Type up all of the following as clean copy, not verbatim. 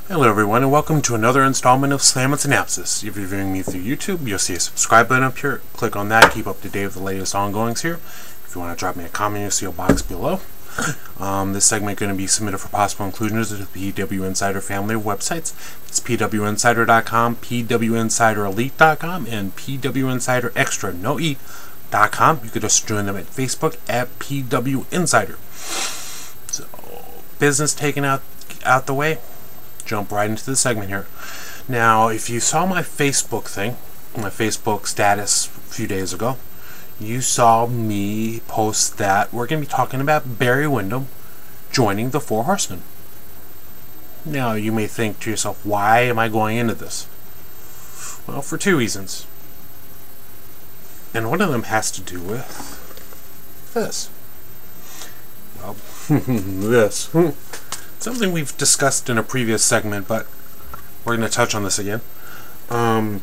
Hello everyone, and welcome to another installment of Slammin Synapses. If you're viewing me through YouTube, you'll see a subscribe button up here. Click on that, keep up to date with the latest ongoings here. If you want to drop me a comment, you'll see a box below. This segment is going to be submitted for possible inclusion to the PW Insider family of websites. It's pwinsider.com, pwinsiderelite.com, and pwinsiderextra, no e.com. You could just join them at Facebook at PW Insider. So, business taken out the way. Jump right into the segment here. Now, if you saw my Facebook thing, my Facebook status a few days ago, you saw me post that we're going to be talking about Barry Windham joining the Four Horsemen. Now, you may think to yourself, why am I going into this? Well, for two reasons. And one of them has to do with this. Well, this. Something we've discussed in a previous segment, but we're going to touch on this again. To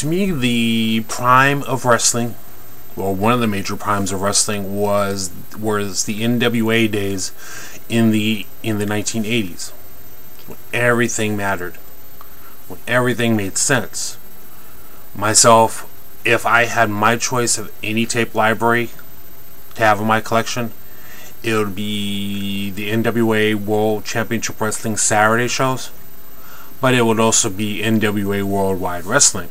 me, the prime of wrestling, well, one of the major primes of wrestling was the NWA days in the 1980s, when everything mattered, when everything made sense. Myself, if I had my choice of any tape library to have in my collection, it would be the NWA World Championship Wrestling Saturday shows, but it would also be NWA Worldwide Wrestling.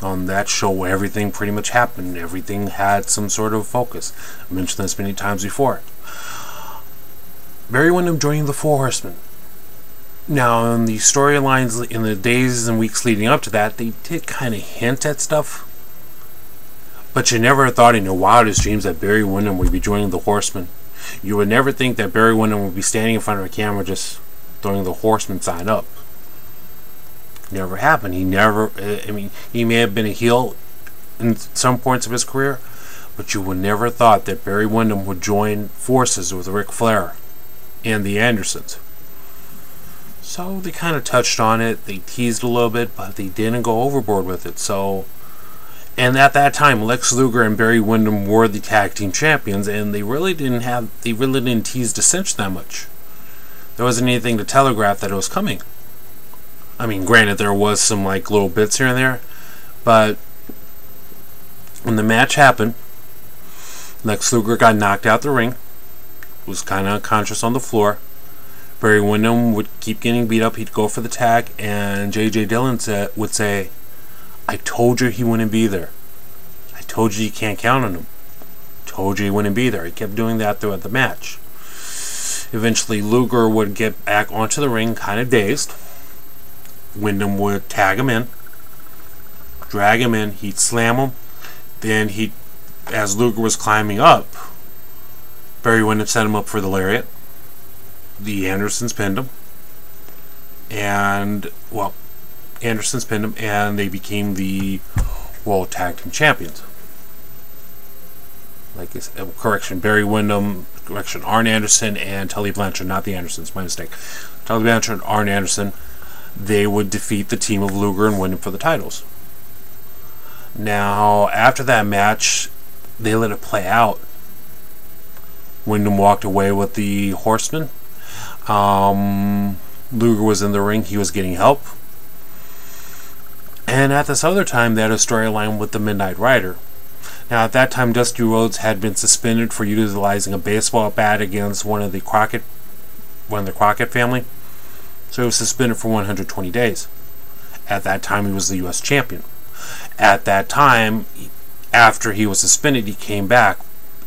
On that show, everything pretty much happened. Everything had some sort of focus. I mentioned this many times before. Barry Windham joining the Four Horsemen. Now, in the storylines in the days and weeks leading up to that, they did kind of hint at stuff, but you never thought in your wildest dreams that Barry Windham would be joining the Horsemen. You would never think that Barry Windham would be standing in front of a camera just throwing the Horseman sign up. Never happened. He never, he may have been a heel in some points of his career, but you would never thought that Barry Windham would join forces with Ric Flair and the Andersons. So they kind of touched on it, they teased a little bit, but they didn't go overboard with it. And at that time, Lex Luger and Barry Windham were the tag team champions, and they really didn't tease dissension that much. There wasn't anything to telegraph that it was coming. I mean, granted, there was some little bits here and there, but when the match happened, Lex Luger got knocked out the ring, was kind of unconscious on the floor. Barry Windham would keep getting beat up. He'd go for the tag, and J.J. Dillon would say, "I told you he wouldn't be there. I told you can't count on him. Told you he wouldn't be there." He kept doing that throughout the match. Eventually, Luger would get back onto the ring, kind of dazed. Windham would tag him in, drag him in, he'd slam him. Then as Luger was climbing up, Barry Windham set him up for the lariat. The Andersons pinned him. Andersons pinned him, and they became the World Tag Team Champions. Arn Anderson and Tully Blanchard, not the Andersons, my mistake. Tully Blanchard and Arn Anderson, they would defeat the team of Luger and Windham for the titles. Now, after that match, they let it play out. Windham walked away with the Horsemen. Luger was in the ring, he was getting help. And at this other time, they had a storyline with the Midnight Rider. Now, at that time, Dusty Rhodes had been suspended for utilizing a baseball bat against one of the Crockett family. So he was suspended for 120 days. At that time, he was the U.S. champion. At that time, after he was suspended, he came back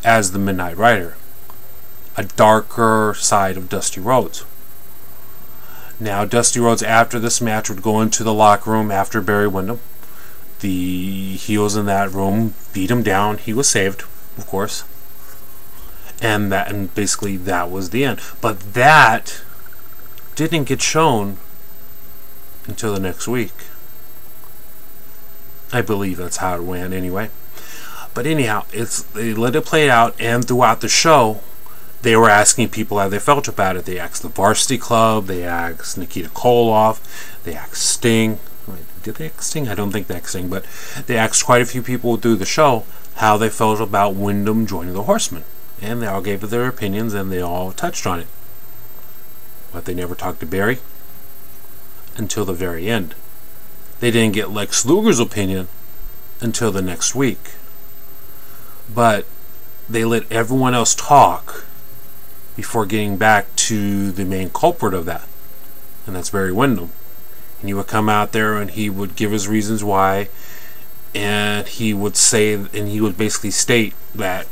as the Midnight Rider, a darker side of Dusty Rhodes. Now, Dusty Rhodes, after this match, would go into the locker room after Barry Windham. The heels in that room beat him down. He was saved, of course. And basically that was the end. But that didn't get shown until the next week. I believe that's how it went anyway. But anyhow, they let it play out, and throughout the show, they were asking people how they felt about it. They asked the Varsity Club, they asked Nikita Koloff, they asked Sting. Did they ask Sting? I don't think they asked Sting, but they asked quite a few people through the show how they felt about Windham joining the Horsemen. And they all gave their opinions, and they all touched on it. But they never talked to Barry until the very end. They didn't get Lex Luger's opinion until the next week. But they let everyone else talk before getting back to the main culprit of that. And that's Barry Windham. And he would come out there and he would give his reasons why, and he would say, and he would basically state that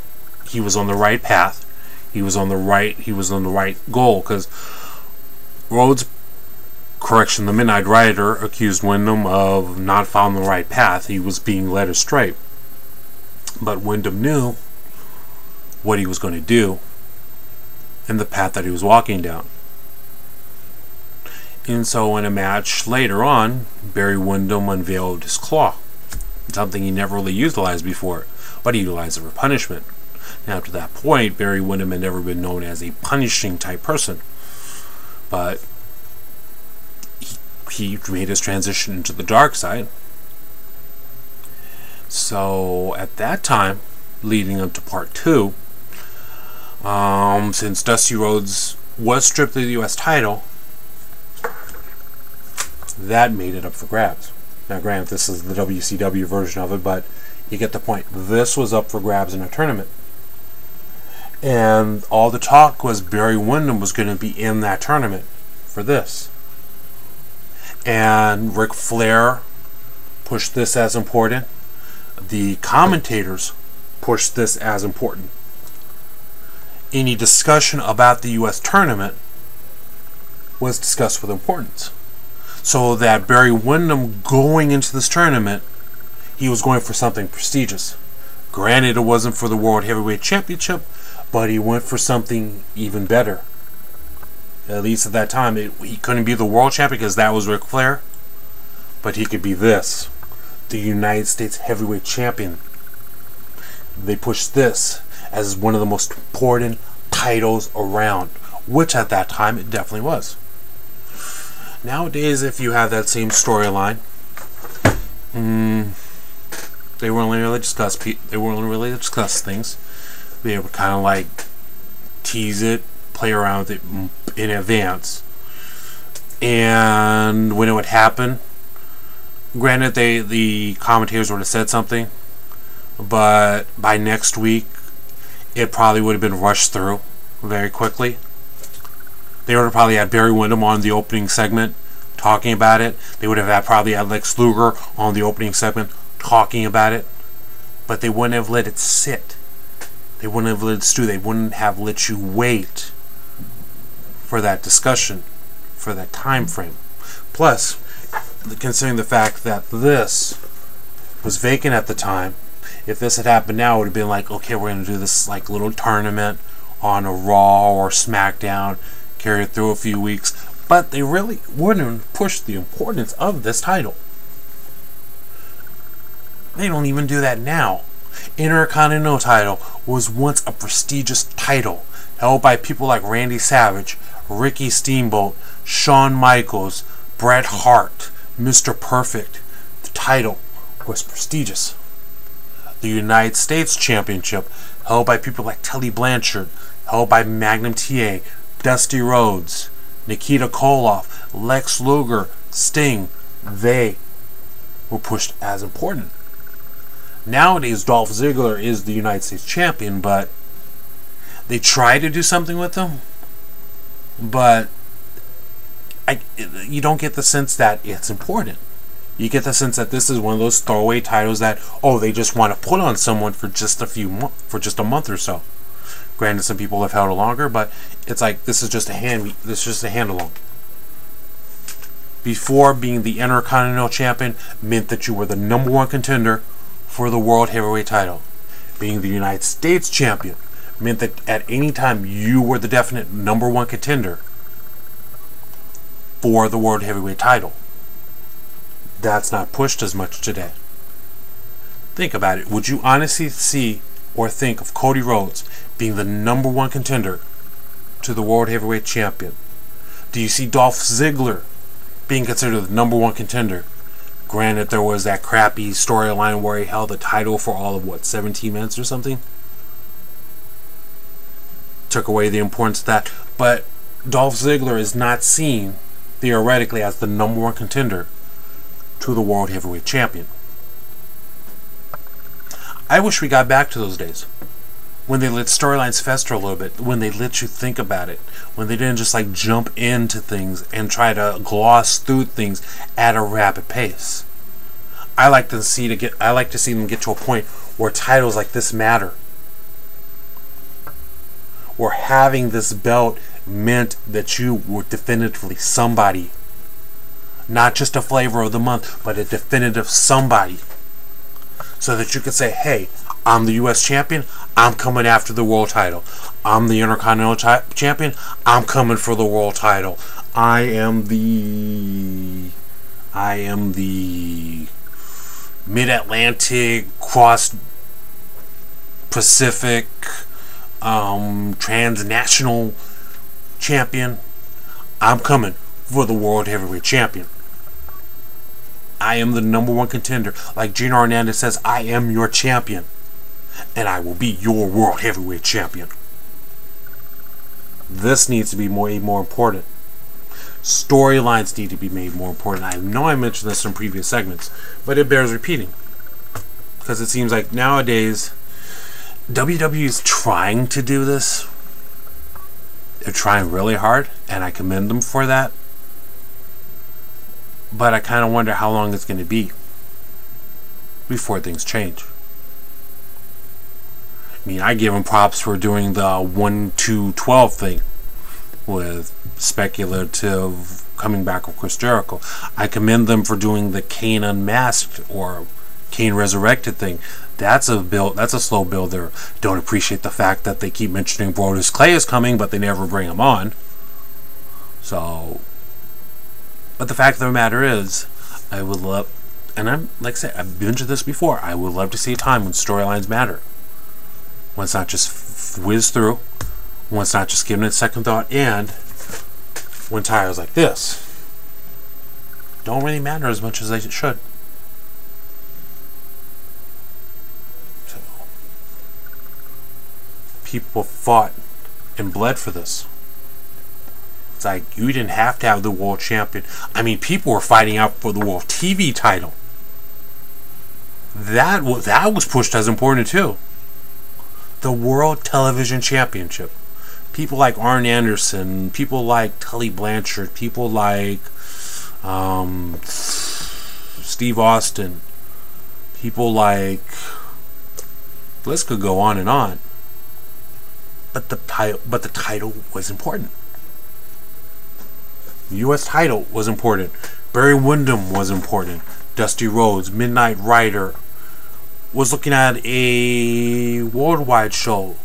he was on the right path, he was on the right goal, because Rhodes, correction, the Midnight Rider accused Windham of not following the right path. He was being led astray. But Windham knew what he was going to do and the path that he was walking down. And so in a match later on, Barry Windham unveiled his claw. Something he never really utilized before, but he utilized it for punishment. Now, up to that point, Barry Windham had never been known as a punishing type person. But he made his transition into the dark side. So at that time, leading up to part 2, since Dusty Rhodes was stripped of the U.S. title, that made it up for grabs. Now granted, this is the WCW version of it, but you get the point. This was up for grabs in a tournament. And all the talk was Barry Windham was going to be in that tournament for this. And Ric Flair pushed this as important. The commentators pushed this as important. Any discussion about the U.S. tournament was discussed with importance. So that Barry Windham going into this tournament, he was going for something prestigious. Granted, it wasn't for the World Heavyweight Championship, but he went for something even better. At least at that time, he couldn't be the World Champion because that was Ric Flair, but he could be this, the United States Heavyweight Champion. They pushed this as one of the most important titles around, which at that time it definitely was. Nowadays, if you have that same storyline, they weren't really discuss. They weren't really discuss things. They would kind of like tease it, play around with it in advance, and when it would happen, granted, the commentators would have said something, but by next week, it probably would have been rushed through very quickly. They would have probably had Barry Windham on the opening segment talking about it. They would have probably had Lex Luger on the opening segment talking about it. But they wouldn't have let it sit. They wouldn't have let it stew. They wouldn't have let you wait for that discussion, for that time frame. Plus, considering the fact that this was vacant at the time, if this had happened now, it would have been like, okay, we're going to do this like little tournament on a Raw or SmackDown, carry it through a few weeks, but they really wouldn't push the importance of this title. They don't even do that now. Intercontinental title was once a prestigious title held by people like Randy Savage, Ricky Steamboat, Shawn Michaels, Bret Hart, Mr. Perfect. The title was prestigious. The United States Championship, held by people like Tully Blanchard, held by Magnum TA, Dusty Rhodes, Nikita Koloff, Lex Luger, Sting, they were pushed as important. Nowadays, Dolph Ziggler is the United States Champion, but they try to do something with him, but you don't get the sense that it's important. You get the sense that this is one of those throwaway titles that, oh, they just want to put on someone for just a month or so. Granted, some people have held it longer, but it's like this is just a hand along. Before, being the Intercontinental Champion meant that you were the #1 contender for the World Heavyweight title. Being the United States Champion meant that at any time you were the definite #1 contender for the World Heavyweight title. That's not pushed as much today. Think about it. Would you honestly see or think of Cody Rhodes being the #1 contender to the World Heavyweight Champion? Do you see Dolph Ziggler being considered the #1 contender? Granted, there was that crappy storyline where he held the title for all of, 17 minutes or something? Took away the importance of that. But Dolph Ziggler is not seen, theoretically, as the number one contender to the World Heavyweight Champion. I wish we got back to those days when they let storylines fester a little bit, when they let you think about it, when they didn't just like jump into things and try to gloss through things at a rapid pace. I like to see them get to a point where titles like this matter, where having this belt meant that you were definitively somebody, not just a flavor of the month, but a definitive somebody, so that you could say, hey, I'm the U.S. champion, I'm coming after the world title. I'm the Intercontinental champion, I'm coming for the world title. I am the Mid-Atlantic, cross-Pacific, transnational champion. I'm coming for the World Heavyweight Champion. I am the number one contender. Like Gino Hernandez says, I am your champion, and I will be your World Heavyweight Champion. This needs to be more important. Storylines need to be made more important. I know I mentioned this in previous segments, but it bears repeating, because it seems like nowadays WWE is trying to do this. They're trying really hard, and I commend them for that. But I kind of wonder how long it's going to be before things change. I mean, I give them props for doing the 1-2-12 thing with speculative coming back of Chris Jericho. I commend them for doing the Kane Unmasked or Kane Resurrected thing. That's a slow build there. Don't appreciate the fact that they keep mentioning Brodus Clay is coming, but they never bring him on. So, but the fact of the matter is, I would love, and I'm like I said, I've mentioned this before, I would love to see a time when storylines matter. When it's not just whiz through, when it's not just given it second thought, and when titles like this don't really matter as much as they should. So, people fought and bled for this. It's like, you didn't have to have the world champion. I mean, people were fighting out for the world TV title. That was pushed as important too. The World Television Championship. People like Arn Anderson, people like Tully Blanchard, people like Steve Austin, people like, the list could go on and on. But the title was important. The U.S. title was important. Barry Windham was important. Dusty Rhodes, Midnight Rider, was looking at a worldwide show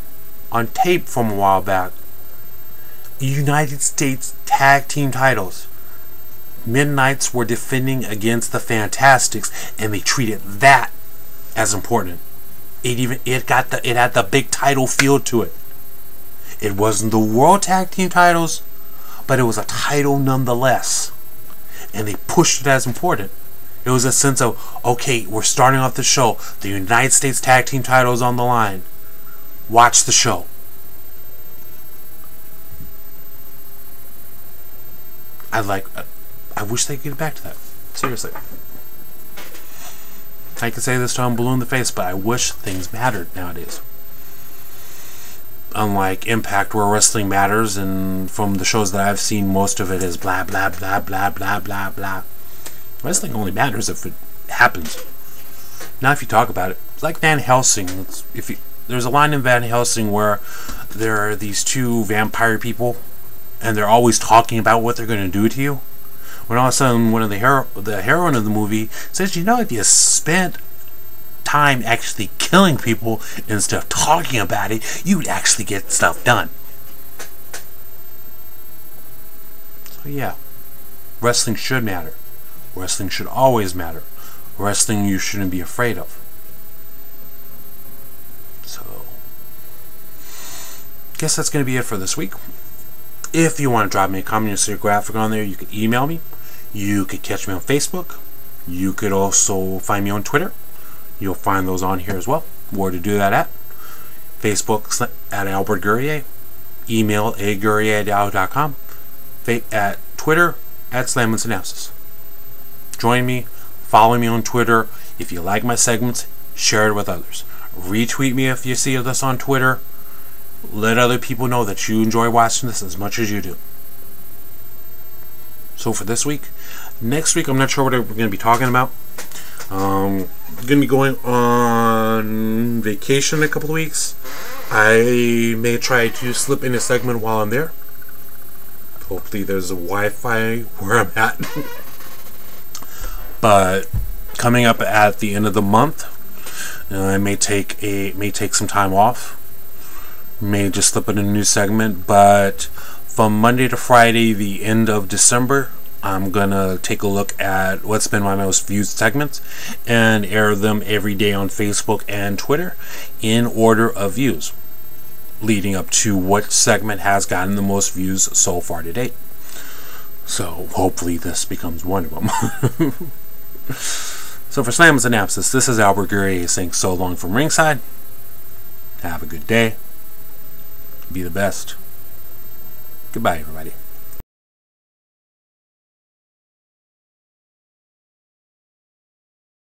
on tape from a while back. United States tag team titles. Midnights were defending against the Fantastics, and they treated that as important. It had the big title feel to it. It wasn't the World Tag Team titles, but it was a title nonetheless, and they pushed it as important. It was a sense of, okay, we're starting off the show. The United States Tag Team title is on the line. Watch the show. I wish they could get back to that. Seriously. I can say this till I'm blue in the face, but I wish things mattered nowadays. Unlike Impact, where wrestling matters, and from the shows that I've seen, most of it is blah, blah, blah, blah, blah, blah, blah. Wrestling only matters if it happens. Not if you talk about it. It's like Van Helsing. There's a line in Van Helsing where there are these two vampire people, and they're always talking about what they're going to do to you. When all of a sudden, one of the heroine of the movie says, you know, if you spent time actually killing people instead of talking about it, you'd actually get stuff done. So yeah, wrestling should matter. Wrestling should always matter. Wrestling you shouldn't be afraid of. So, guess that's going to be it for this week. If you want to drop me a comment or see a graphic on there, you can email me. You could catch me on Facebook. You could also find me on Twitter. You'll find those on here as well. Where to do that at? Facebook at Albert Gurrier. Email agurrier@yahoo.com. Twitter at Slammin Synapses. Join me, follow me on Twitter. If you like my segments, share it with others. Retweet me if you see this on Twitter. Let other people know that you enjoy watching this as much as you do. So for this week, next week I'm not sure what we're going to be talking about. I'm going to be going on vacation in a couple of weeks. I may try to slip in a segment while I'm there. Hopefully there's a Wi-Fi where I'm at. But coming up at the end of the month, I may take some time off. May just slip in a new segment, but from Monday to Friday, the end of December, I'm gonna take a look at what's been my most viewed segments and air them every day on Facebook and Twitter in order of views, leading up to what segment has gotten the most views so far to date. So hopefully this becomes one of them. So for Slammin Synapses, this is Albert Gurrier saying so long from ringside. Have a good day. Be the best. Goodbye, everybody.